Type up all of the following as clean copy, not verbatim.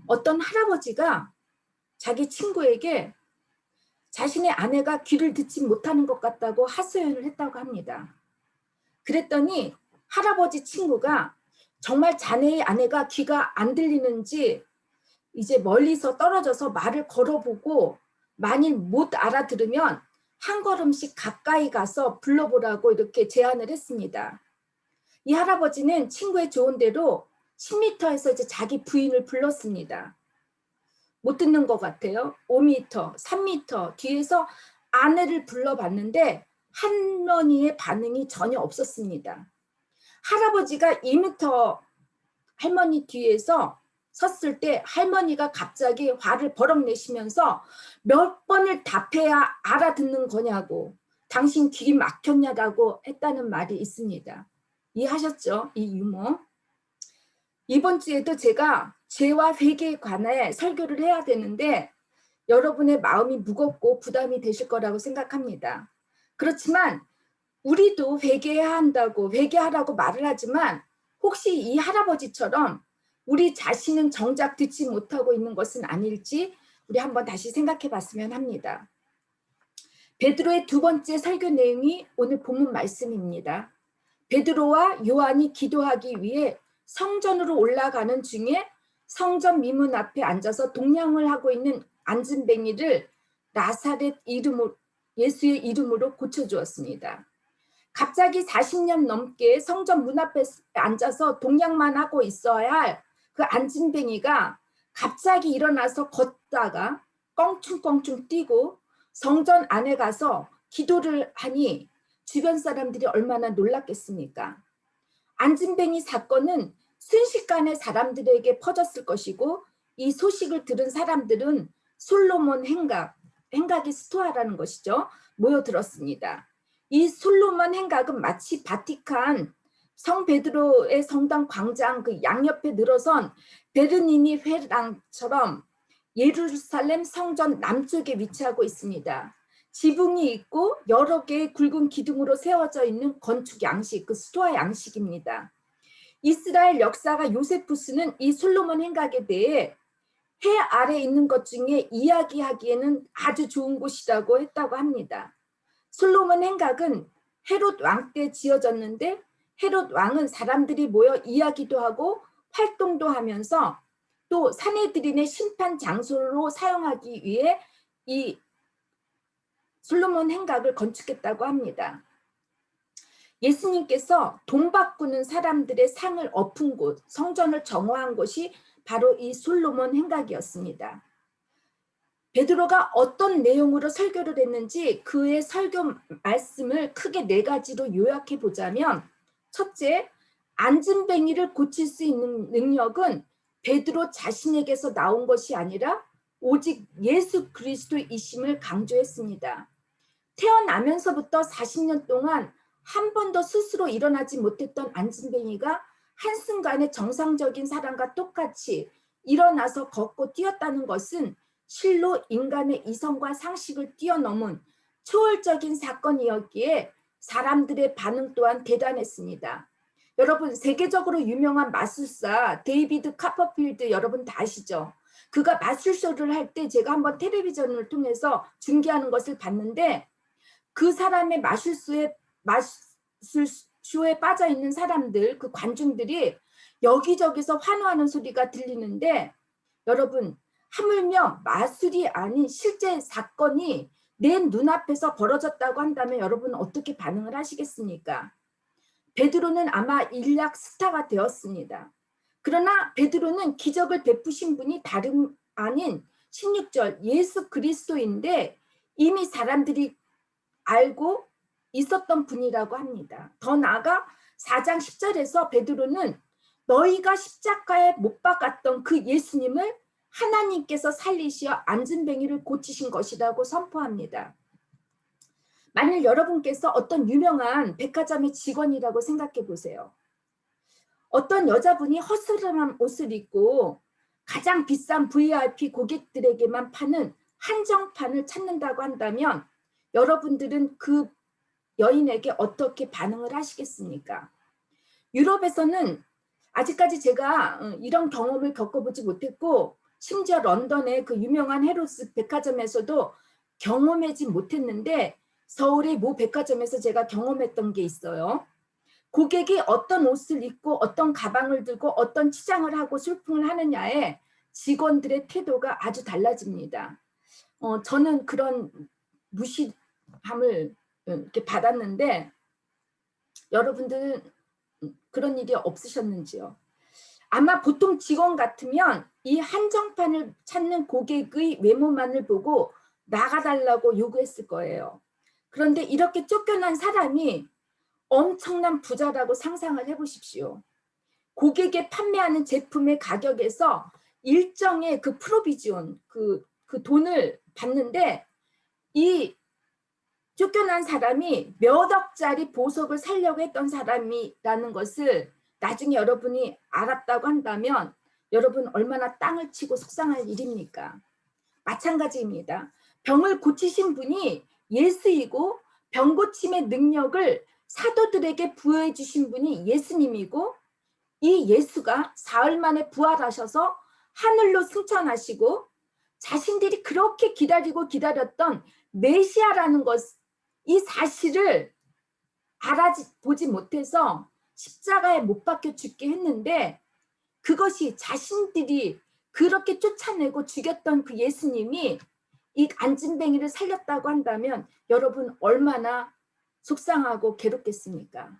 어떤 할아버지가 자기 친구에게 자신의 아내가 귀를 듣지 못하는 것 같다고 하소연을 했다고 합니다. 그랬더니 할아버지 친구가 정말 자네의 아내가 귀가 안 들리는지 이제 멀리서 떨어져서 말을 걸어보고 만일 못 알아들으면 한 걸음씩 가까이 가서 불러보라고 이렇게 제안을 했습니다. 이 할아버지는 친구의 조언대로 10m에서 이제 자기 부인을 불렀습니다. 못 듣는 것 같아요. 5m, 3m 뒤에서 아내를 불러봤는데 할머니의 반응이 전혀 없었습니다. 할아버지가 2m 할머니 뒤에서 섰을 때 할머니가 갑자기 화를 버럭 내시면서 몇 번을 답해야 알아듣는 거냐고, 당신 귀 막혔냐라고 했다는 말이 있습니다. 이해하셨죠? 이 유머. 이번 주에도 제가 죄와 회개에 관해 설교를 해야 되는데 여러분의 마음이 무겁고 부담이 되실 거라고 생각합니다. 그렇지만 우리도 회개해야 한다고, 회개하라고 말을 하지만 혹시 이 할아버지처럼 우리 자신은 정작 듣지 못하고 있는 것은 아닐지 우리 한번 다시 생각해 봤으면 합니다. 베드로의 두 번째 설교 내용이 오늘 본문 말씀입니다. 베드로와 요한이 기도하기 위해 성전으로 올라가는 중에 성전 미문 앞에 앉아서 동냥을 하고 있는 안진뱅이를 나사렛 이름으로, 예수의 이름으로 고쳐주었습니다. 갑자기 40년 넘게 성전 문 앞에 앉아서 동냥만 하고 있어야 할 그 안진뱅이가 갑자기 일어나서 걷다가 껑충껑충 뛰고 성전 안에 가서 기도를 하니 주변 사람들이 얼마나 놀랐겠습니까? 안진뱅이 사건은 순식간에 사람들에게 퍼졌을 것이고 이 소식을 들은 사람들은 솔로몬 행각이 스토아라는 것이죠. 모여들었습니다. 이 솔로몬 행각은 마치 바티칸 성 베드로의 성당 광장 그 양옆에 늘어선 베르니니 회당처럼 예루살렘 성전 남쪽에 위치하고 있습니다. 지붕이 있고 여러 개의 굵은 기둥으로 세워져 있는 건축 양식, 그 스토아 양식입니다. 이스라엘 역사가 요세푸스는 이 솔로몬 행각에 대해 해 아래 있는 것 중에 이야기하기에는 아주 좋은 곳이라고 했다고 합니다. 솔로몬 행각은 헤롯 왕 때 지어졌는데 헤롯 왕은 사람들이 모여 이야기도 하고 활동도 하면서 또 사내들인의 심판 장소로 사용하기 위해 이 솔로몬 행각을 건축했다고 합니다. 예수님께서 돈 바꾸는 사람들의 상을 엎은 곳, 성전을 정화한 곳이 바로 이 솔로몬 행각이었습니다. 베드로가 어떤 내용으로 설교를 했는지 그의 설교 말씀을 크게 4가지로 요약해 보자면, 첫째, 안진뱅이를 고칠 수 있는 능력은 베드로 자신에게서 나온 것이 아니라 오직 예수 그리스도이심을 강조했습니다. 태어나면서부터 40년 동안 한 번도 스스로 일어나지 못했던 안진뱅이가 한순간에 정상적인 사람과 똑같이 일어나서 걷고 뛰었다는 것은 실로 인간의 이성과 상식을 뛰어넘은 초월적인 사건이었기에 사람들의 반응 또한 대단했습니다. 여러분, 세계적으로 유명한 마술사 데이비드 카퍼필드 여러분 다 아시죠? 그가 마술쇼를 할 때 제가 한번 텔레비전을 통해서 중계하는 것을 봤는데 그 사람의 마술쇼에 빠져 있는 사람들, 그 관중들이 여기저기서 환호하는 소리가 들리는데, 여러분, 하물며 마술이 아닌 실제 사건이 내 눈앞에서 벌어졌다고 한다면 여러분 어떻게 반응을 하시겠습니까? 베드로는 아마 일약 스타가 되었습니다. 그러나 베드로는 기적을 베푸신 분이 다름 아닌 16절 예수 그리스도인데 이미 사람들이 알고 있었던 분이라고 합니다. 더 나아가 4장 10절에서 베드로는 너희가 십자가에 못 박았던 그 예수님을 하나님께서 살리시어 안진뱅이를 고치신 것이라고 선포합니다. 만일 여러분께서 어떤 유명한 백화점의 직원이라고 생각해 보세요. 어떤 여자분이 허술한 옷을 입고 가장 비싼 VIP 고객들에게만 파는 한정판을 찾는다고 한다면 여러분들은 그 여인에게 어떻게 반응을 하시겠습니까? 유럽에서는 아직까지 제가 이런 경험을 겪어보지 못했고 심지어 런던의 그 유명한 헤로스 백화점에서도 경험하지 못했는데 서울의 모 백화점에서 제가 경험했던 게 있어요. 고객이 어떤 옷을 입고 어떤 가방을 들고 어떤 치장을 하고 쇼핑을 하느냐에 직원들의 태도가 아주 달라집니다. 저는 그런 무시함을 이렇게 받았는데 여러분들은 그런 일이 없으셨는지요? 아마 보통 직원 같으면 이 한정판을 찾는 고객의 외모만을 보고 나가달라고 요구했을 거예요. 그런데 이렇게 쫓겨난 사람이 엄청난 부자라고 상상을 해보십시오. 고객에 판매하는 제품의 가격에서 일정의 그 프로비지온, 그 돈을 받는데 이 쫓겨난 사람이 몇 억짜리 보석을 살려고 했던 사람이라는 것을 나중에 여러분이 알았다고 한다면 여러분 얼마나 땅을 치고 속상할 일입니까? 마찬가지입니다. 병을 고치신 분이 예수이고 병 고침의 능력을 사도들에게 부여해 주신 분이 예수님이고 이 예수가 사흘 만에 부활하셔서 하늘로 승천하시고 자신들이 그렇게 기다리고 기다렸던 메시아라는 것, 이 사실을 알아보지 못해서 십자가에 못 박혀 죽게 했는데 그것이 자신들이 그렇게 쫓아내고 죽였던 그 예수님이 이 안진뱅이를 살렸다고 한다면 여러분 얼마나 속상하고 괴롭겠습니까?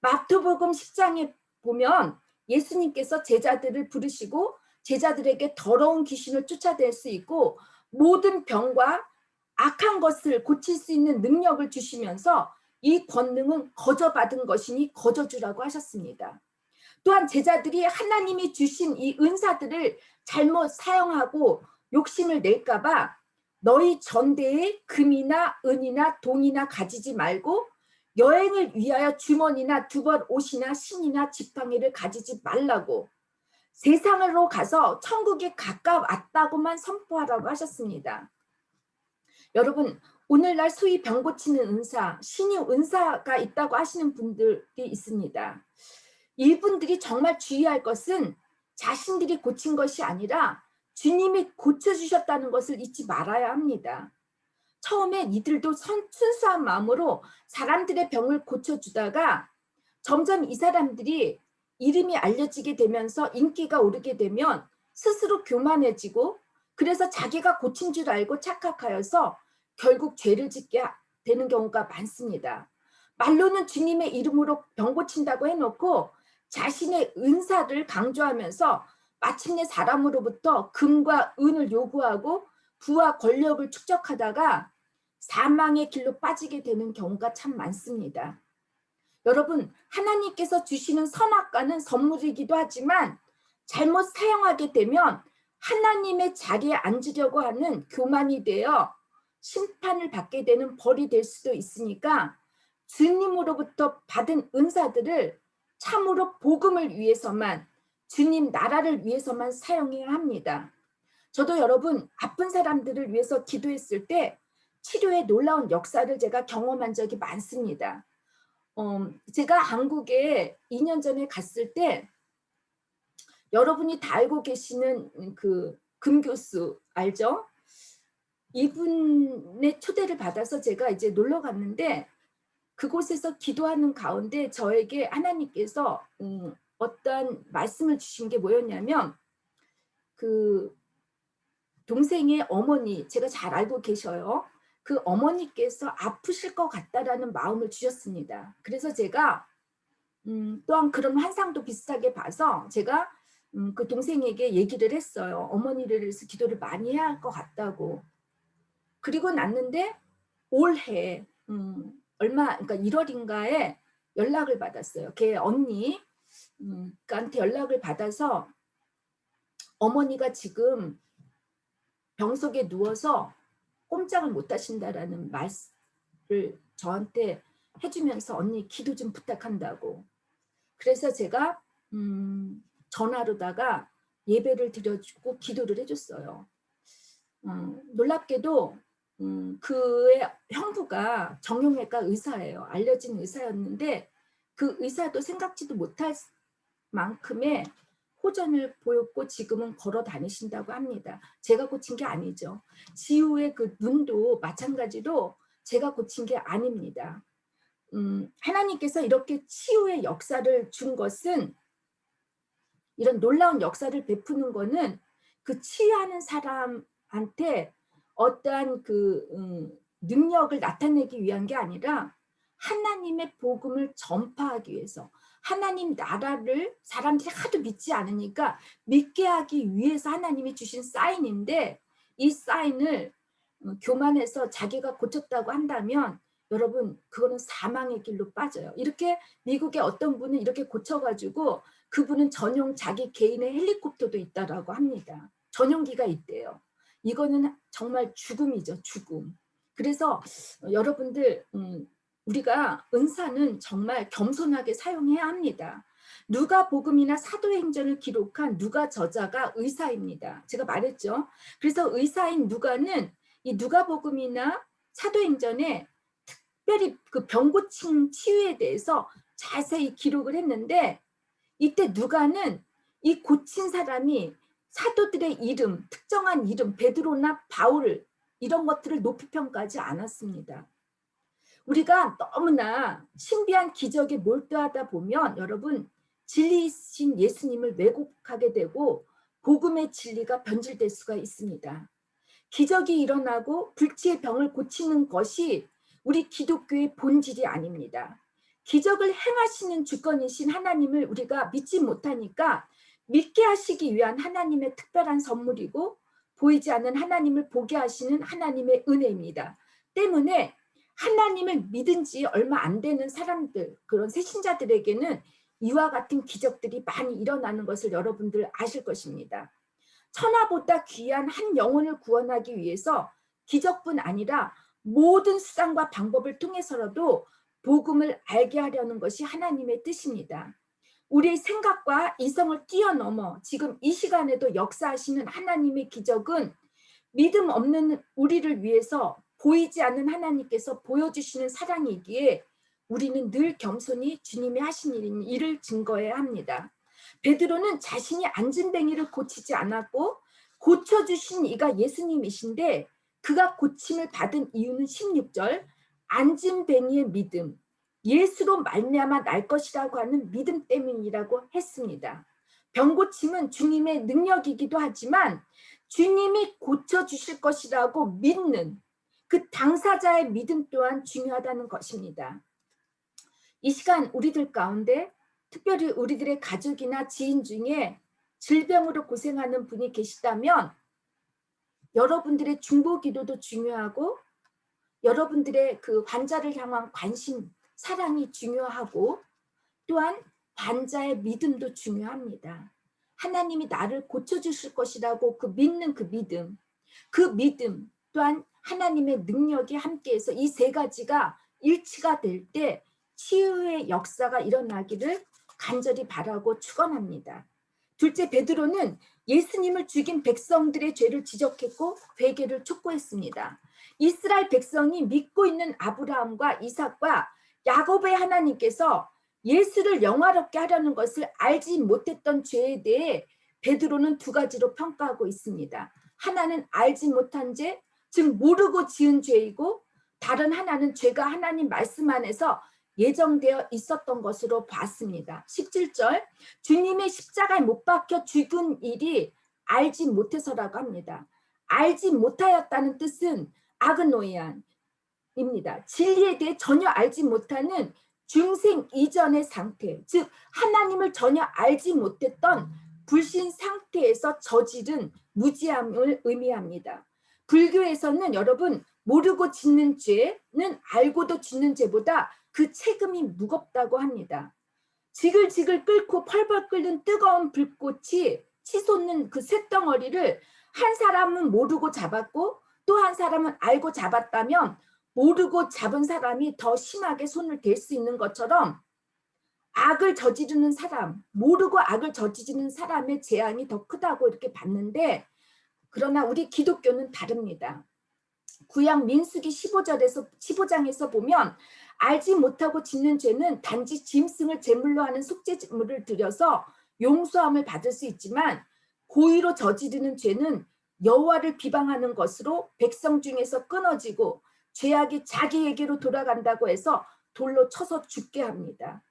마태복음 10장에 보면 예수님께서 제자들을 부르시고 제자들에게 더러운 귀신을 쫓아낼 수 있고 모든 병과 악한 것을 고칠 수 있는 능력을 주시면서 이 권능은 거저받은 것이니 거저주라고 하셨습니다. 또한 제자들이 하나님이 주신 이 은사들을 잘못 사용하고 욕심을 낼까 봐 너희 전대에 금이나 은이나 동이나 가지지 말고 여행을 위하여 주머니나 두벌 옷이나 신이나 지팡이를 가지지 말라고 세상으로 가서 천국이 가까웠다고만 선포하라고 하셨습니다. 여러분 오늘날 소위 병 고치는 은사, 신유 은사가 있다고 하시는 분들이 있습니다. 이분들이 정말 주의할 것은 자신들이 고친 것이 아니라 주님이 고쳐주셨다는 것을 잊지 말아야 합니다. 처음엔 이들도 순수한 마음으로 사람들의 병을 고쳐주다가 점점 이 사람들이 이름이 알려지게 되면서 인기가 오르게 되면 스스로 교만해지고 그래서 자기가 고친 줄 알고 착각하여서 결국 죄를 짓게 되는 경우가 많습니다. 말로는 주님의 이름으로 병 고친다고 해놓고 자신의 은사를 강조하면서 마침내 사람으로부터 금과 은을 요구하고 부와 권력을 축적하다가 사망의 길로 빠지게 되는 경우가 참 많습니다. 여러분 하나님께서 주시는 선악과는 선물이기도 하지만 잘못 사용하게 되면 하나님의 자리에 앉으려고 하는 교만이 되어 심판을 받게 되는 벌이 될 수도 있으니까 주님으로부터 받은 은사들을 참으로 복음을 위해서만 주님 나라를 위해서만 사용해야 합니다. 저도 여러분 아픈 사람들을 위해서 기도했을 때 치료의 놀라운 역사를 제가 경험한 적이 많습니다. 제가 한국에 2년 전에 갔을 때 여러분이 다 알고 계시는 그 금교수 알죠? 이분의 초대를 받아서 제가 이제 놀러 갔는데 그곳에서 기도하는 가운데 저에게 하나님께서 어떤 말씀을 주신 게 뭐였냐면 그 동생의 어머니 제가 잘 알고 계셔요. 그 어머니께서 아프실 것 같다라는 마음을 주셨습니다. 그래서 제가 또한 그런 환상도 비슷하게 봐서 제가 그 동생에게 얘기를 했어요. 어머니를 위해서 기도를 많이 해야 할 것 같다고. 그리고 났는데 올해 그러니까 1월인가에 연락을 받았어요. 걔 언니 한테 연락을 받아서 어머니가 지금 병석에 누워서 꼼짝을 못 하신다라는 말을 저한테 해주면서 언니 기도 좀 부탁한다고. 그래서 제가 전화로다가 예배를 드려주고 기도를 해줬어요. 놀랍게도 그의 형부가 정형외과 의사예요. 알려진 의사였는데 그 의사도 생각지도 못할 만큼의 호전을 보였고 지금은 걸어 다니신다고 합니다. 제가 고친 게 아니죠. 지우의 그 눈도 마찬가지로 제가 고친 게 아닙니다. 하나님께서 이렇게 치유의 역사를 준 것은, 이런 놀라운 역사를 베푸는 거는 그 치유하는 사람한테 어떠한 그 능력을 나타내기 위한 게 아니라 하나님의 복음을 전파하기 위해서, 하나님 나라를 사람들이 하도 믿지 않으니까 믿게 하기 위해서 하나님이 주신 사인인데, 이 사인을 교만해서 자기가 고쳤다고 한다면 여러분 그거는 사망의 길로 빠져요. 이렇게 미국의 어떤 분은 이렇게 고쳐가지고 그분은 전용 자기 개인의 헬리콥터도 있다라고 합니다. 전용기가 있대요. 이거는 정말 죽음이죠, 죽음. 그래서 여러분들 우리가 은사는 정말 겸손하게 사용해야 합니다. 누가복음이나 사도행전을 기록한 누가 저자가 의사입니다. 제가 말했죠. 그래서 의사인 누가는 이 누가복음이나 사도행전에 특별히 그 병고침 치유에 대해서 자세히 기록을 했는데, 이때 누가는 이 고친 사람이 사도들의 이름, 특정한 이름, 베드로나 바울 이런 것들을 높이 평가하지 않았습니다. 우리가 너무나 신비한 기적에 몰두하다 보면 여러분 진리이신 예수님을 왜곡하게 되고 복음의 진리가 변질될 수가 있습니다. 기적이 일어나고 불치의 병을 고치는 것이 우리 기독교의 본질이 아닙니다. 기적을 행하시는 주권이신 하나님을 우리가 믿지 못하니까 믿게 하시기 위한 하나님의 특별한 선물이고 보이지 않는 하나님을 보게 하시는 하나님의 은혜입니다. 때문에 하나님을 믿은 지 얼마 안 되는 사람들, 그런 새신자들에게는 이와 같은 기적들이 많이 일어나는 것을 여러분들 아실 것입니다. 천하보다 귀한 한 영혼을 구원하기 위해서 기적뿐 아니라 모든 수단과 방법을 통해서라도 복음을 알게 하려는 것이 하나님의 뜻입니다. 우리의 생각과 이성을 뛰어넘어 지금 이 시간에도 역사하시는 하나님의 기적은 믿음 없는 우리를 위해서 보이지 않는 하나님께서 보여주시는 사랑이기에 우리는 늘 겸손히 주님이 하신 일을 증거해야 합니다. 베드로는 자신이 안진뱅이를 고치지 않았고 고쳐주신 이가 예수님이신데 그가 고침을 받은 이유는 16절 안진뱅이의 믿음, 예수로 말미암아 날 것이라고 하는 믿음 때문이라고 했습니다. 병고침은 주님의 능력이기도 하지만 주님이 고쳐주실 것이라고 믿는 그 당사자의 믿음 또한 중요하다는 것입니다. 이 시간 우리들 가운데 특별히 우리들의 가족이나 지인 중에 질병으로 고생하는 분이 계시다면 여러분들의 중보기도도 중요하고 여러분들의 그 환자를 향한 관심, 사랑이 중요하고 또한 환자의 믿음도 중요합니다. 하나님이 나를 고쳐주실 것이라고 그 믿는 그 믿음 또한 하나님의 능력이 함께해서 이 세 가지가 일치가 될 때 치유의 역사가 일어나기를 간절히 바라고 축원합니다. 둘째, 베드로는 예수님을 죽인 백성들의 죄를 지적했고 회개를 촉구했습니다. 이스라엘 백성이 믿고 있는 아브라함과 이삭과 야곱의 하나님께서 예수를 영화롭게 하려는 것을 알지 못했던 죄에 대해 베드로는 두 가지로 평가하고 있습니다. 하나는 알지 못한 죄, 즉 모르고 지은 죄이고 다른 하나는 죄가 하나님 말씀 안에서 예정되어 있었던 것으로 봤습니다. 17절 주님의 십자가에 못 박혀 죽은 일이 알지 못해서라고 합니다. 알지 못하였다는 뜻은 아그노이안입니다. 진리에 대해 전혀 알지 못하는 중생 이전의 상태, 즉 하나님을 전혀 알지 못했던 불신 상태에서 저지른 무지함을 의미합니다. 불교에서는 여러분 모르고 짓는 죄는 알고도 짓는 죄보다 그 책임이 무겁다고 합니다. 지글지글 끓고 펄펄 끓는 뜨거운 불꽃이 치솟는 그 쇳덩어리를 한 사람은 모르고 잡았고 또 한 사람은 알고 잡았다면 모르고 잡은 사람이 더 심하게 손을 댈 수 있는 것처럼 악을 저지르는 사람, 모르고 악을 저지르는 사람의 재앙이 더 크다고 이렇게 봤는데, 그러나 우리 기독교는 다릅니다. 구약 민수기 15장에서 보면 알지 못하고 짓는 죄는 단지 짐승을 제물로 하는 속죄물을 드려서 용서함을 받을 수 있지만 고의로 저지르는 죄는 여호와를 비방하는 것으로 백성 중에서 끊어지고 죄악이 자기에게로 돌아간다고 해서 돌로 쳐서 죽게 합니다.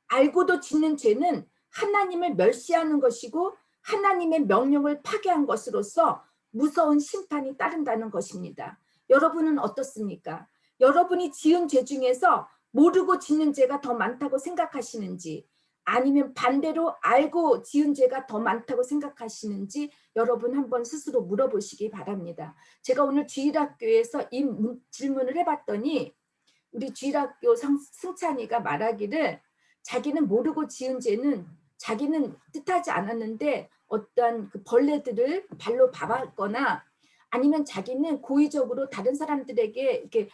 알고도 짓는 죄는 하나님을 멸시하는 것이고 하나님의 명령을 파괴한 것으로서 무서운 심판이 따른다는 것입니다. 여러분은 어떻습니까? 여러분이 지은 죄 중에서 모르고 짓는 죄가 더 많다고 생각하시는지, 아니면 반대로 알고 지은 죄가 더 많다고 생각하시는지 여러분 한번 스스로 물어보시기 바랍니다. 제가 오늘 주일학교에서 이 질문을 해봤더니 우리 주일학교 승찬이가 말하기를 자기는 모르고 지은 죄는 자기는 뜻하지 않았는데 어떤 그 벌레들을 발로 밟았거나 아니면 자기는 고의적으로 다른 사람들에게 이렇게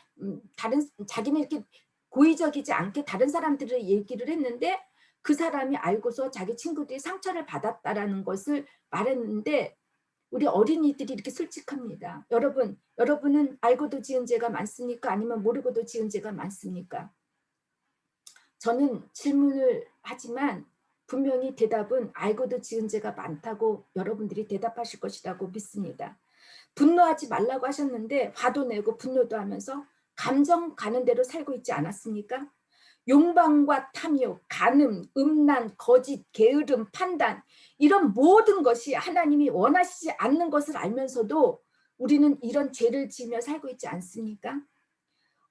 자기는 이렇게 고의적이지 않게 다른 사람들을 얘기를 했는데 그 사람이 알고서 자기 친구들이 상처를 받았다라는 것을 말했는데 우리 어린이들이 이렇게 솔직합니다. 여러분은 알고도 지은 죄가 많습니까? 아니면 모르고도 지은 죄가 많습니까? 저는 질문을 하지만 분명히 대답은 알고도 지은 죄가 많다고 여러분들이 대답하실 것이라고 믿습니다. 분노하지 말라고 하셨는데 화도 내고 분노도 하면서 감정 가는 대로 살고 있지 않았습니까? 욕망과 탐욕, 간음, 음란, 거짓, 게으름, 판단 이런 모든 것이 하나님이 원하시지 않는 것을 알면서도 우리는 이런 죄를 지으며 살고 있지 않습니까?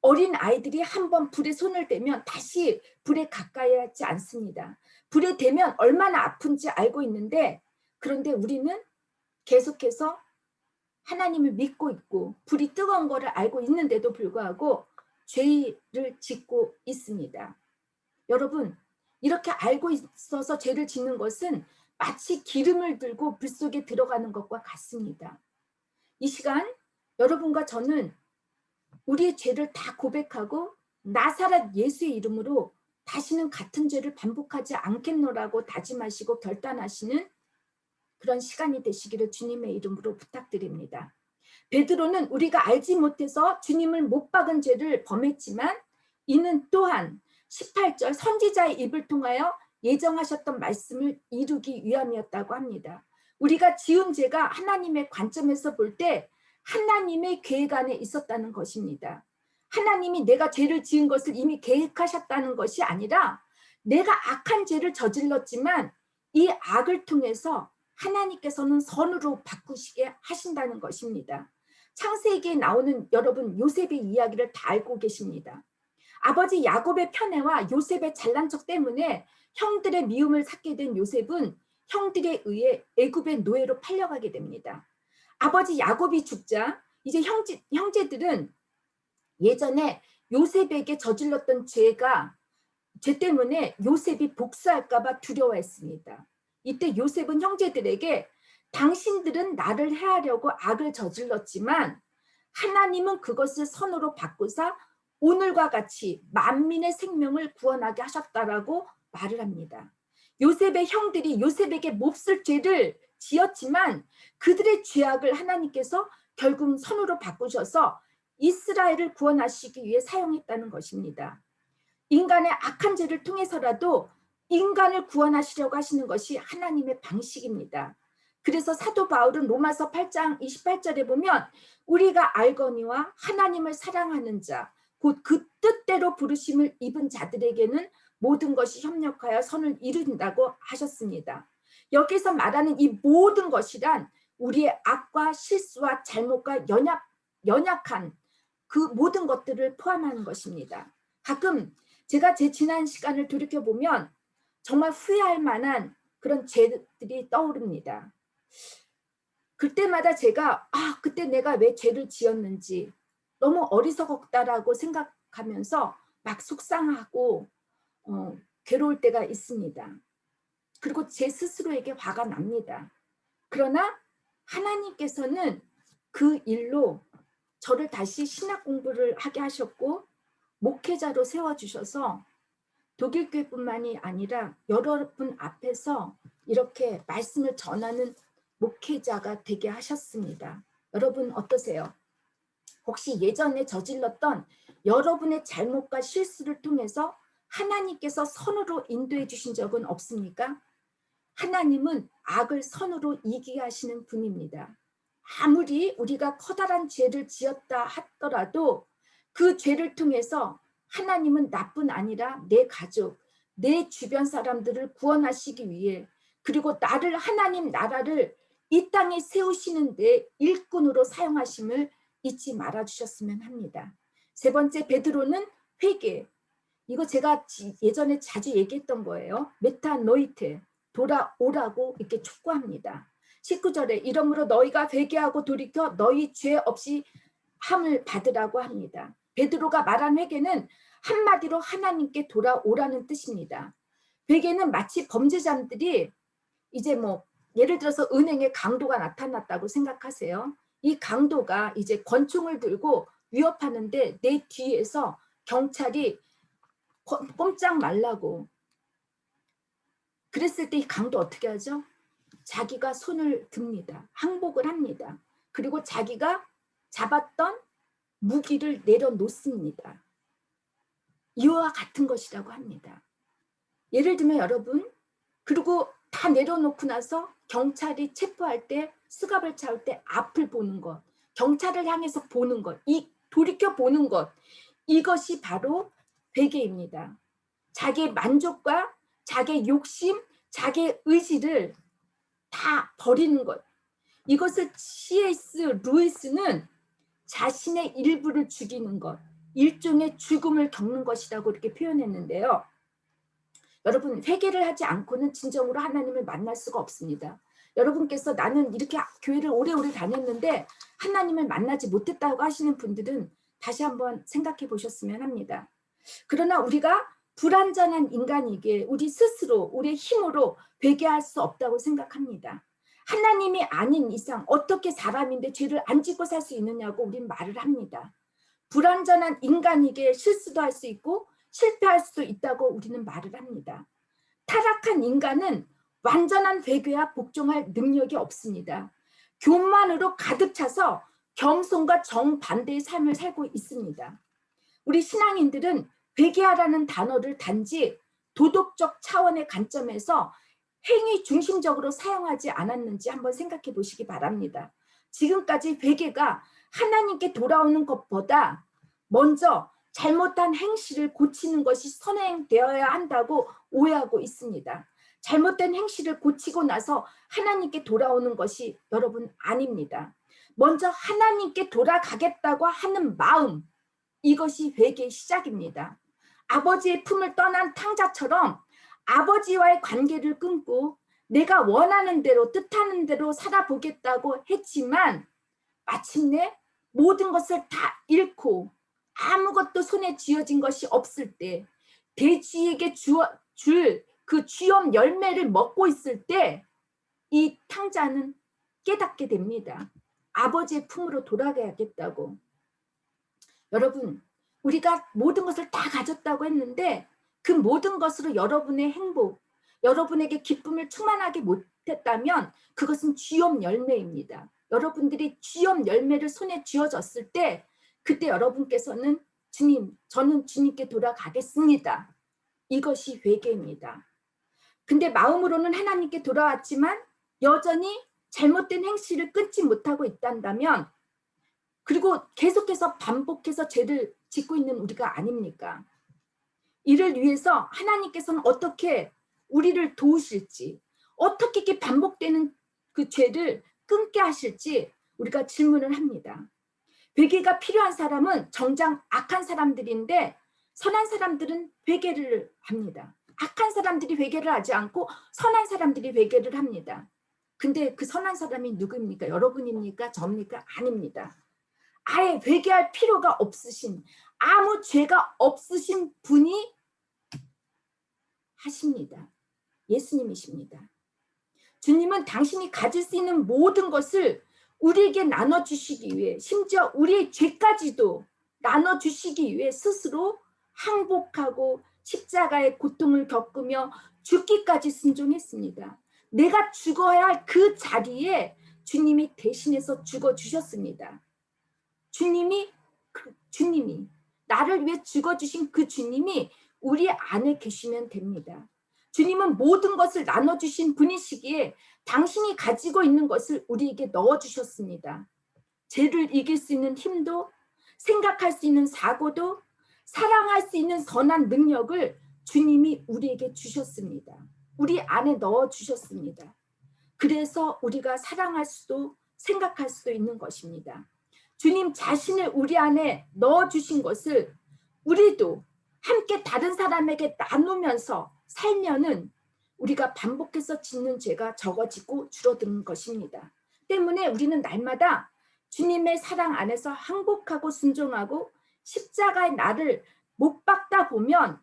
어린 아이들이 한번 불에 손을 대면 다시 불에 가까이 하지 않습니다. 불에 대면 얼마나 아픈지 알고 있는데 그런데 우리는 계속해서 하나님을 믿고 있고 불이 뜨거운 것을 알고 있는데도 불구하고 죄를 짓고 있습니다. 여러분 이렇게 알고 있어서 죄를 짓는 것은 마치 기름을 들고 불 속에 들어가는 것과 같습니다. 이 시간 여러분과 저는 우리의 죄를 다 고백하고 나사렛 예수의 이름으로 다시는 같은 죄를 반복하지 않겠노라고 다짐하시고 결단하시는 그런 시간이 되시기를 주님의 이름으로 부탁드립니다. 베드로는 우리가 알지 못해서 주님을 못 박은 죄를 범했지만 이는 또한 18절 선지자의 입을 통하여 예정하셨던 말씀을 이루기 위함이었다고 합니다. 우리가 지은 죄가 하나님의 관점에서 볼 때 하나님의 계획 안에 있었다는 것입니다. 하나님이 내가 죄를 지은 것을 이미 계획하셨다는 것이 아니라 내가 악한 죄를 저질렀지만 이 악을 통해서 하나님께서는 선으로 바꾸시게 하신다는 것입니다. 창세기에 나오는 여러분 요셉의 이야기를 다 알고 계십니다. 아버지 야곱의 편애와 요셉의 잘난 척 때문에 형들의 미움을 샀게 된 요셉은 형들에 의해 애굽의 노예로 팔려가게 됩니다. 아버지 야곱이 죽자 이제 형제들은 예전에 요셉에게 저질렀던 죄 때문에 요셉이 복수할까 봐 두려워했습니다. 이때 요셉은 형제들에게 당신들은 나를 해하려고 악을 저질렀지만 하나님은 그것을 선으로 바꾸사 오늘과 같이 만민의 생명을 구원하게 하셨다라고 말을 합니다. 요셉의 형들이 요셉에게 몹쓸 죄를 지었지만 그들의 죄악을 하나님께서 결국 선으로 바꾸셔서 이스라엘을 구원하시기 위해 사용했다는 것입니다. 인간의 악한 죄를 통해서라도 인간을 구원하시려고 하시는 것이 하나님의 방식입니다. 그래서 사도 바울은 로마서 8장 28절에 보면 우리가 알거니와 하나님을 사랑하는 자, 곧 그 뜻대로 부르심을 입은 자들에게는 모든 것이 협력하여 선을 이룬다고 하셨습니다. 여기서 말하는 이 모든 것이란 우리의 악과 실수와 잘못과 연약한 그 모든 것들을 포함하는 것입니다. 가끔 제가 제 지난 시간을 돌이켜보면 정말 후회할 만한 그런 죄들이 떠오릅니다. 그때마다 제가 그때 내가 왜 죄를 지었는지 너무 어리석었다라고 생각하면서 막 속상하고 괴로울 때가 있습니다. 그리고 제 스스로에게 화가 납니다. 그러나 하나님께서는 그 일로 저를 다시 신학 공부를 하게 하셨고 목회자로 세워주셔서 독일교회뿐만이 아니라 여러분 앞에서 이렇게 말씀을 전하는 목회자가 되게 하셨습니다. 여러분 어떠세요? 혹시 예전에 저질렀던 여러분의 잘못과 실수를 통해서 하나님께서 선으로 인도해 주신 적은 없습니까? 하나님은 악을 선으로 이기게 하시는 분입니다. 아무리 우리가 커다란 죄를 지었다 하더라도 그 죄를 통해서 하나님은 나뿐 아니라 내 가족, 내 주변 사람들을 구원하시기 위해, 그리고 나를, 하나님 나라를 이 땅에 세우시는 데 일꾼으로 사용하심을 잊지 말아 주셨으면 합니다. 세 번째, 베드로는 회개. 이거 제가 예전에 자주 얘기했던 거예요. 메타노이테, 돌아오라고 이렇게 촉구합니다. 19절에 이러므로 너희가 회개하고 돌이켜 너희 죄 없이 함을 받으라고 합니다. 베드로가 말한 회개는 한마디로 하나님께 돌아오라는 뜻입니다. 회개는 마치 범죄자들이 이제 뭐 예를 들어서 은행에 강도가 나타났다고 생각하세요. 이 강도가 이제 권총을 들고 위협하는데 내 뒤에서 경찰이 꼼짝 말라고 그랬을 때 이 강도 어떻게 하죠? 자기가 손을 듭니다. 항복을 합니다. 그리고 자기가 잡았던 무기를 내려놓습니다. 이와 같은 것이라고 합니다. 예를 들면 여러분, 그리고 다 내려놓고 나서 경찰이 체포할 때, 수갑을 차올 때 앞을 보는 것, 경찰을 향해서 보는 것, 이 돌이켜 보는 것, 이것이 바로 회개입니다. 자기의 만족과 자기의 욕심, 자기의 의지를 다 버리는 것. 이것을 C.S. 루이스는 자신의 일부를 죽이는 것, 일종의 죽음을 겪는 것이라고 이렇게 표현했는데요. 여러분, 회개를 하지 않고는 진정으로 하나님을 만날 수가 없습니다. 여러분께서 나는 이렇게 교회를 오래오래 다녔는데 하나님을 만나지 못했다고 하시는 분들은 다시 한번 생각해 보셨으면 합니다. 그러나 우리가 불완전한 인간이기에 우리 스스로 우리의 힘으로 회개할 수 없다고 생각합니다. 하나님이 아닌 이상 어떻게 사람인데 죄를 안 짓고 살 수 있느냐고 우린 말을 합니다. 불완전한 인간이기에 실수도 할 수 있고 실패할 수도 있다고 우리는 말을 합니다. 타락한 인간은 완전한 회개와 복종할 능력이 없습니다. 교만으로 가득 차서 겸손과 정반대의 삶을 살고 있습니다. 우리 신앙인들은 회개하라는 단어를 단지 도덕적 차원의 관점에서 행위 중심적으로 사용하지 않았는지 한번 생각해 보시기 바랍니다. 지금까지 회개가 하나님께 돌아오는 것보다 먼저 잘못한 행실을 고치는 것이 선행되어야 한다고 오해하고 있습니다. 잘못된 행실을 고치고 나서 하나님께 돌아오는 것이 여러분 아닙니다. 먼저 하나님께 돌아가겠다고 하는 마음, 이것이 회개의 시작입니다. 아버지의 품을 떠난 탕자처럼 아버지와의 관계를 끊고 내가 원하는 대로 뜻하는 대로 살아보겠다고 했지만 마침내 모든 것을 다 잃고 아무것도 손에 쥐어진 것이 없을 때, 돼지에게 줄 그 쥐엄 열매를 먹고 있을 때 이 탕자는 깨닫게 됩니다. 아버지의 품으로 돌아가야겠다고. 여러분, 우리가 모든 것을 다 가졌다고 했는데 그 모든 것으로 여러분의 행복, 여러분에게 기쁨을 충만하게 못했다면 그것은 쥐엄 열매입니다. 여러분들이 쥐엄 열매를 손에 쥐어졌을 때 그때 여러분께서는 주님, 저는 주님께 돌아가겠습니다. 이것이 회개입니다. 근데 마음으로는 하나님께 돌아왔지만 여전히 잘못된 행실을 끊지 못하고 있단다면, 그리고 계속해서 반복해서 죄를 짓고 있는 우리가 아닙니까? 이를 위해서 하나님께서는 어떻게 우리를 도우실지, 어떻게 이렇게 반복되는 그 죄를 끊게 하실지 우리가 질문을 합니다. 회개가 필요한 사람은 정작 악한 사람들인데 선한 사람들은 회개를 합니다. 악한 사람들이 회개를 하지 않고 선한 사람들이 회개를 합니다. 근데 그 선한 사람이 누구입니까? 여러분입니까? 저입니까? 아닙니다. 아예 회개할 필요가 없으신, 아무 죄가 없으신 분이 하십니다. 예수님이십니다. 주님은 당신이 가질 수 있는 모든 것을 우리에게 나눠주시기 위해, 심지어 우리의 죄까지도 나눠주시기 위해 스스로 항복하고 십자가의 고통을 겪으며 죽기까지 순종했습니다. 내가 죽어야 할 그 자리에 주님이 대신해서 죽어주셨습니다. 주님이 나를 위해 죽어주신 그 주님이 우리 안에 계시면 됩니다. 주님은 모든 것을 나눠주신 분이시기에 당신이 가지고 있는 것을 우리에게 넣어주셨습니다. 죄를 이길 수 있는 힘도, 생각할 수 있는 사고도, 사랑할 수 있는 선한 능력을 주님이 우리에게 주셨습니다. 우리 안에 넣어주셨습니다. 그래서 우리가 사랑할 수도 생각할 수도 있는 것입니다. 주님 자신을 우리 안에 넣어주신 것을 우리도 함께 다른 사람에게 나누면서 살면은 우리가 반복해서 짓는 죄가 적어지고 줄어드는 것입니다. 때문에 우리는 날마다 주님의 사랑 안에서 항복하고 순종하고 십자가의 나를 못 박다 보면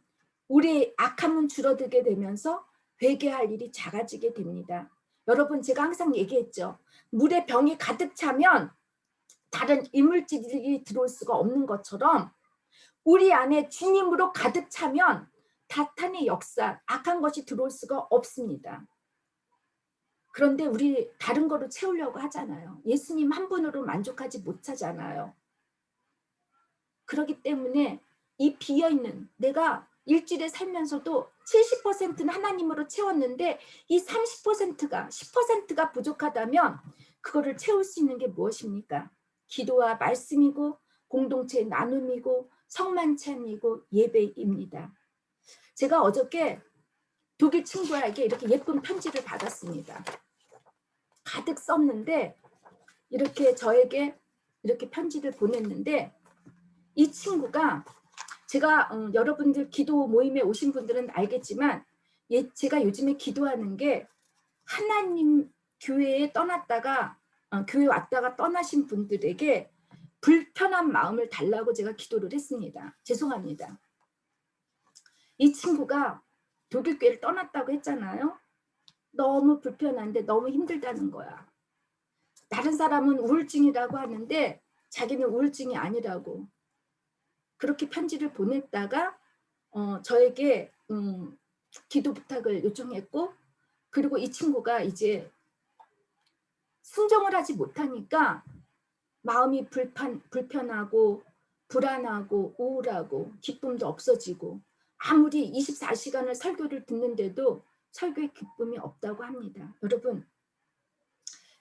우리의 악함은 줄어들게 되면서 회개할 일이 작아지게 됩니다. 여러분, 제가 항상 얘기했죠. 물에 병이 가득 차면 다른 이물질이 들어올 수가 없는 것처럼 우리 안에 주님으로 가득 차면 사탄의 역사, 악한 것이 들어올 수가 없습니다. 그런데 우리 다른 거로 채우려고 하잖아요. 예수님 한 분으로 만족하지 못하잖아요. 그렇기 때문에 이 비어있는, 내가 일주일에 살면서도 70%는 하나님으로 채웠는데 이 30%가 10%가 부족하다면 그거를 채울 수 있는 게 무엇입니까? 기도와 말씀이고 공동체의 나눔이고 성만찬이고 예배입니다. 제가 어저께 독일 친구에게 이렇게 예쁜 편지를 받았습니다. 가득 썼는데 이렇게 저에게 이렇게 편지를 보냈는데, 이 친구가 제가 여러분들 기도 모임에 오신 분들은 알겠지만 제가 요즘에 기도하는 게 하나님 교회에 떠났다가 교회 왔다가 떠나신 분들에게 불편한 마음을 달라고 제가 기도를 했습니다. 죄송합니다. 이 친구가 독일 교회를 떠났다고 했잖아요. 너무 불편한데 너무 힘들다는 거야. 다른 사람은 우울증이라고 하는데 자기는 우울증이 아니라고 그렇게 편지를 보냈다가 저에게 기도 부탁을 요청했고, 그리고 이 친구가 이제 순종을 하지 못하니까 마음이 불편하고 불안하고 우울하고 기쁨도 없어지고 아무리 24시간을 설교를 듣는데도 설교의 기쁨이 없다고 합니다.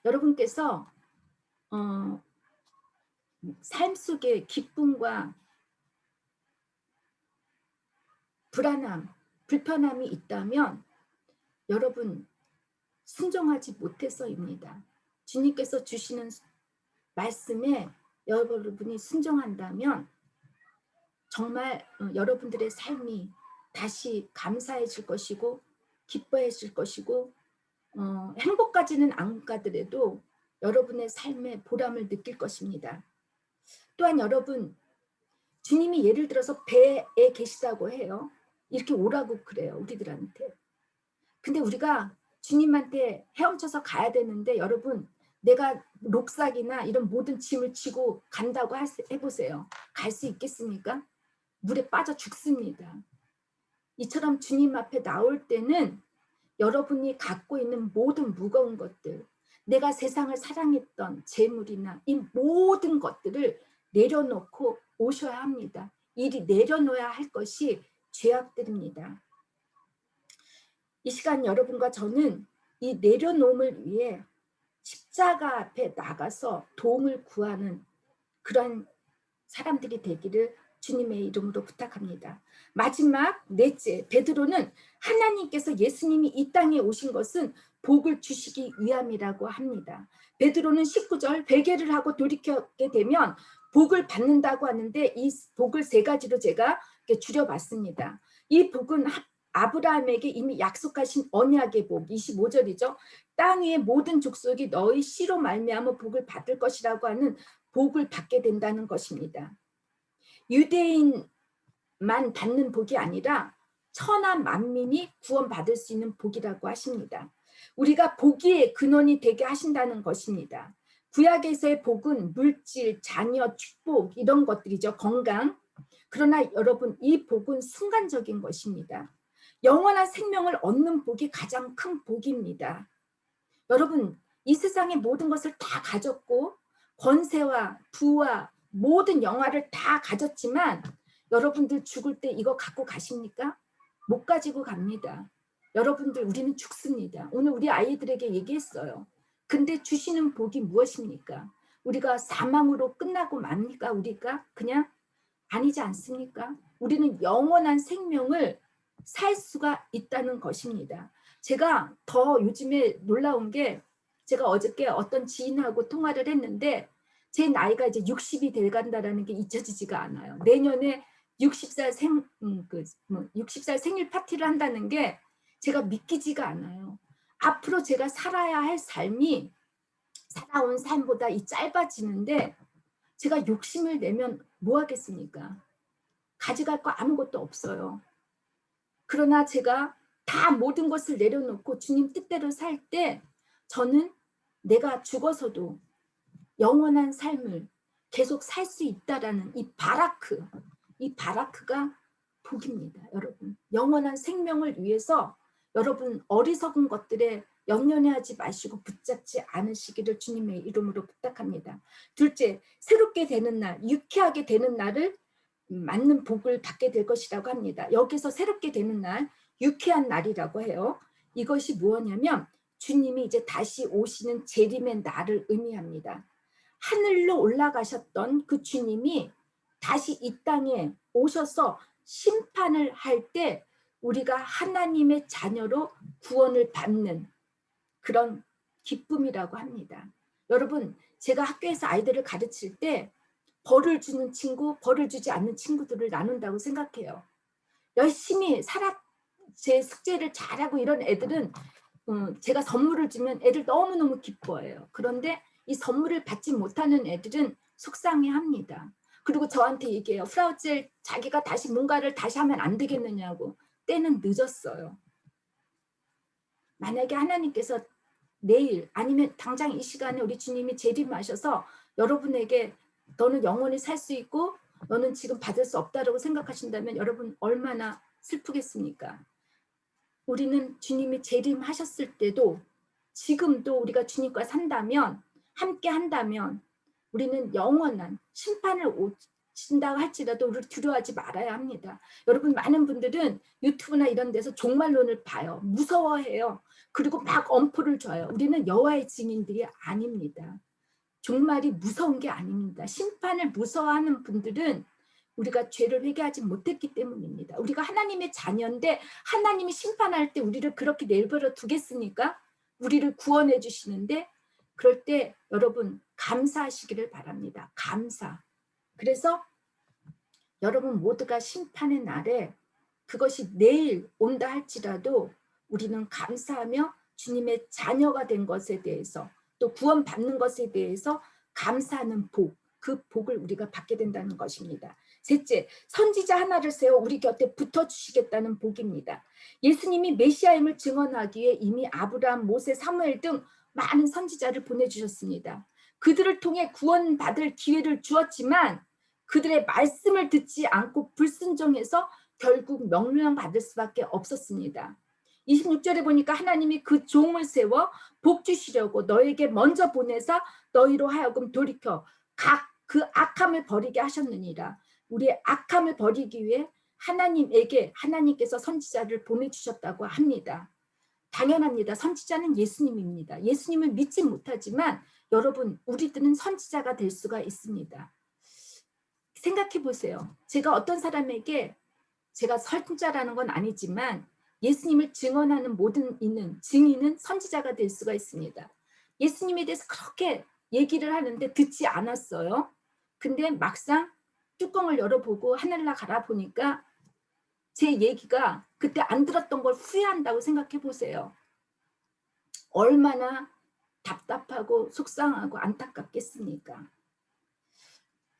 여러분께서 삶 속에 기쁨과 불안함, 불편함이 있다면 여러분 순종하지 못해서입니다. 주님께서 주시는 말씀에 여러분이 순종한다면 정말 여러분들의 삶이 다시 감사해질 것이고 기뻐해질 것이고 행복까지는 안 가더라도 여러분의 삶에 보람을 느낄 것입니다. 또한 여러분, 주님이 예를 들어서 배에 계시다고 해요. 이렇게 오라고 그래요, 우리들한테. 근데 우리가 주님한테 헤엄쳐서 가야 되는데 여러분, 내가 록삭이나 이런 모든 짐을 지고 간다고 해보세요. 갈 수 있겠습니까? 물에 빠져 죽습니다. 이처럼 주님 앞에 나올 때는 여러분이 갖고 있는 모든 무거운 것들, 내가 세상을 사랑했던 재물이나 이 모든 것들을 내려놓고 오셔야 합니다. 이리 내려놓아야 할 것이 죄악들입니다. 이 시간 여러분과 저는 이 내려놓음을 위해 십자가 앞에 나가서 도움을 구하는 그런 사람들이 되기를 주님의 이름으로 부탁합니다. 마지막 넷째, 베드로는 하나님께서 예수님이 이 땅에 오신 것은 복을 주시기 위함이라고 합니다. 베드로는 19절 회개를 하고 돌이키게 되면 복을 받는다고 하는데 이 복을 세 가지로 제가 줄여봤습니다. 이 복은 아브라함에게 이미 약속하신 언약의 복, 25절이죠. 땅 위의 모든 족속이 너희 씨로 말미암아 복을 받을 것이라고 하는 복을 받게 된다는 것입니다. 유대인만 받는 복이 아니라 천하 만민이 구원받을 수 있는 복이라고 하십니다. 우리가 복의 근원이 되게 하신다는 것입니다. 구약에서의 복은 물질, 자녀, 축복 이런 것들이죠. 건강. 그러나 여러분, 이 복은 순간적인 것입니다. 영원한 생명을 얻는 복이 가장 큰 복입니다. 여러분, 이 세상의 모든 것을 다 가졌고 권세와 부와 모든 영화를 다 가졌지만 여러분들 죽을 때 이거 갖고 가십니까? 못 가지고 갑니다. 여러분들 우리는 죽습니다. 오늘 우리 아이들에게 얘기했어요. 근데 주시는 복이 무엇입니까? 우리가 사망으로 끝나고 맙니까? 우리가 그냥 아니지 않습니까? 우리는 영원한 생명을 살 수가 있다는 것입니다. 제가 더 요즘에 놀라운 게 제가 어저께 어떤 지인하고 통화를 했는데 제 나이가 이제 60이 돼간다라는 게 잊혀지지가 않아요. 내년에 60살 60살 생일 파티를 한다는 게 제가 믿기지가 않아요. 앞으로 제가 살아야 할 삶이 살아온 삶보다 이 짧아지는데 제가 욕심을 내면 뭐 하겠습니까? 가져갈 거 아무것도 없어요. 그러나 제가 다 모든 것을 내려놓고 주님 뜻대로 살 때 저는 내가 죽어서도 영원한 삶을 계속 살 수 있다라는 이 바라크가 복입니다. 여러분, 영원한 생명을 위해서 여러분 어리석은 것들에 연연해하지 마시고 붙잡지 않으시기를 주님의 이름으로 부탁합니다. 둘째, 새롭게 되는 날, 유쾌하게 되는 날을 맞는 복을 받게 될 것이라고 합니다. 여기서 새롭게 되는 날, 유쾌한 날이라고 해요. 이것이 무엇냐면 주님이 이제 다시 오시는 재림의 날을 의미합니다. 하늘로 올라가셨던 그 주님이 다시 이 땅에 오셔서 심판을 할 때 우리가 하나님의 자녀로 구원을 받는 그런 기쁨이라고 합니다. 여러분, 제가 학교에서 아이들을 가르칠 때 벌을 주는 친구, 벌을 주지 않는 친구들을 나눈다고 생각해요. 열심히 제 숙제를 잘하고 이런 애들은 제가 선물을 주면 애들 너무너무 기뻐해요. 그런데 이 선물을 받지 못하는 애들은 속상해합니다. 그리고 저한테 얘기해요. 프라우젤 자기가 다시 뭔가를 다시 하면 안 되겠느냐고. 때는 늦었어요. 만약에 하나님께서 내일 아니면 당장 이 시간에 우리 주님이 재림하셔서 여러분에게 너는 영원히 살 수 있고 너는 지금 받을 수 없다라고 생각하신다면 여러분 얼마나 슬프겠습니까? 우리는 주님이 재림하셨을 때도 지금도 우리가 주님과 산다면 함께 한다면 우리는 영원한 심판을 오신다고 할지라도 우리를 두려워하지 말아야 합니다. 여러분 많은 분들은 유튜브나 이런 데서 종말론을 봐요. 무서워해요. 그리고 막 엄포를 줘요. 우리는 여호와의 증인들이 아닙니다. 종말이 무서운 게 아닙니다. 심판을 무서워하는 분들은 우리가 죄를 회개하지 못했기 때문입니다. 우리가 하나님의 자녀인데 하나님이 심판할 때 우리를 그렇게 내버려 두겠습니까? 우리를 구원해 주시는데 그럴 때 여러분 감사하시기를 바랍니다. 감사. 그래서 여러분 모두가 심판의 날에 그것이 내일 온다 할지라도 우리는 감사하며 주님의 자녀가 된 것에 대해서 또 구원받는 것에 대해서 감사하는 복, 그 복을 우리가 받게 된다는 것입니다. 셋째, 선지자 하나를 세워 우리 곁에 붙어주시겠다는 복입니다. 예수님이 메시아임을 증언하기 위해 이미 아브라함, 모세, 사무엘 등 많은 선지자를 보내주셨습니다. 그들을 통해 구원받을 기회를 주었지만 그들의 말씀을 듣지 않고 불순종해서 결국 명령받을 수밖에 없었습니다. 26절에 보니까 하나님이 그 종을 세워 복 주시려고 너에게 먼저 보내사 너희로 하여금 돌이켜 각 그 악함을 버리게 하셨느니라. 우리의 악함을 버리기 위해 하나님께서 선지자를 보내주셨다고 합니다. 당연합니다. 선지자는 예수님입니다. 예수님을 믿지 못하지만 여러분 우리들은 선지자가 될 수가 있습니다. 생각해 보세요. 제가 어떤 사람에게 제가 선지자라는 건 아니지만 예수님을 증언하는 모든 증인은 선지자가 될 수가 있습니다. 예수님에 대해서 그렇게 얘기를 하는데 듣지 않았어요. 근데 막상 뚜껑을 열어보고 하늘나 갈아보니까 제 얘기가 그때 안 들었던 걸 후회한다고 생각해 보세요. 얼마나 답답하고 속상하고 안타깝겠습니까?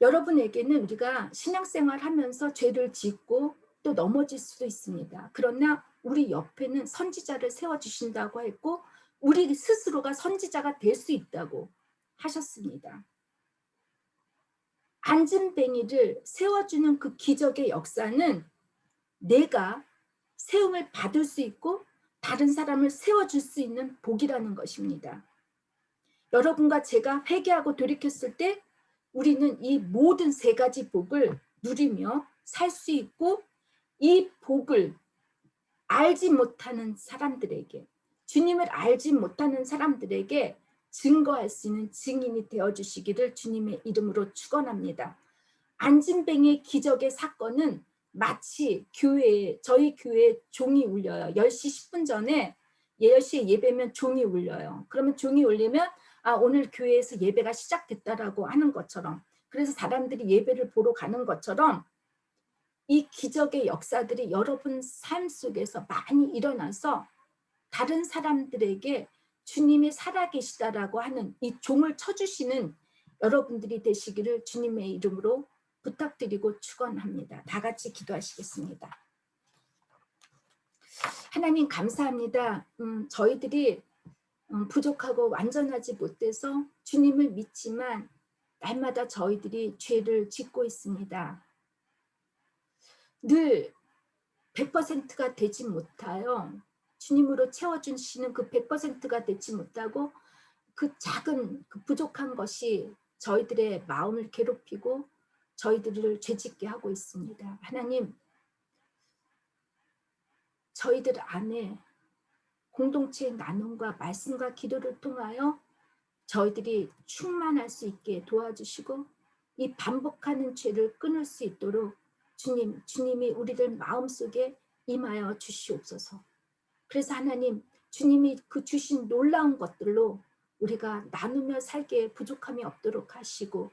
여러분에게는 우리가 신앙생활 하면서 죄를 짓고 또 넘어질 수도 있습니다. 그러나 우리 옆에는 선지자를 세워주신다고 했고 우리 스스로가 선지자가 될 수 있다고 하셨습니다. 안진뱅이를 세워주는 그 기적의 역사는 내가 세움을 받을 수 있고 다른 사람을 세워줄 수 있는 복이라는 것입니다. 여러분과 제가 회개하고 돌이켰을 때 우리는 이 모든 세 가지 복을 누리며 살 수 있고 이 복을 알지 못하는 사람들에게, 주님을 알지 못하는 사람들에게 증거할 수 있는 증인이 되어주시기를 주님의 이름으로 축원합니다. 안진뱅의 기적의 사건은 마치 저희 교회에 종이 울려요. 10시 10분 전에 10시에 예배면 종이 울려요. 그러면 종이 울리면 오늘 교회에서 예배가 시작됐다라고 하는 것처럼, 그래서 사람들이 예배를 보러 가는 것처럼 이 기적의 역사들이 여러분 삶 속에서 많이 일어나서 다른 사람들에게 주님이 살아계시다라고 하는 이 종을 쳐주시는 여러분들이 되시기를 주님의 이름으로 부탁드리고 축원합니다. 다 같이 기도하시겠습니다. 하나님 감사합니다. 저희들이 부족하고 완전하지 못해서 주님을 믿지만 날마다 저희들이 죄를 짓고 있습니다. 늘 100%가 되지 못하여 주님으로 채워주시는 그 100%가 되지 못하고 그 작은 그 부족한 것이 저희들의 마음을 괴롭히고 저희들을 죄짓게 하고 있습니다. 하나님, 저희들 안에 공동체의 나눔과 말씀과 기도를 통하여 저희들이 충만할 수 있게 도와주시고 이 반복하는 죄를 끊을 수 있도록 주님이 우리들 마음속에 임하여 주시옵소서. 그래서 하나님, 주님이 그 주신 놀라운 것들로 우리가 나누며 살기에 부족함이 없도록 하시고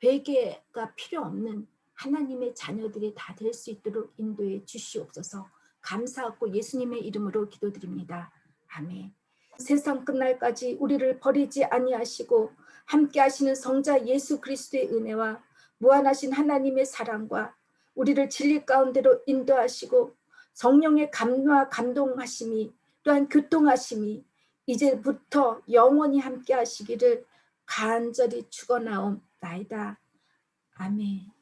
회개가 필요 없는 하나님의 자녀들이 다 될 수 있도록 인도해 주시옵소서. 감사하고 예수님의 이름으로 기도드립니다. 아멘. 세상 끝날까지 우리를 버리지 아니하시고 함께 하시는 성자 예수 그리스도의 은혜와 무한하신 하나님의 사랑과 우리를 진리 가운데로 인도하시고 성령의 감화 감동하심이 또한 교통하심이 이제부터 영원히 함께 하시기를 간절히 축원하옵나이다. 아멘.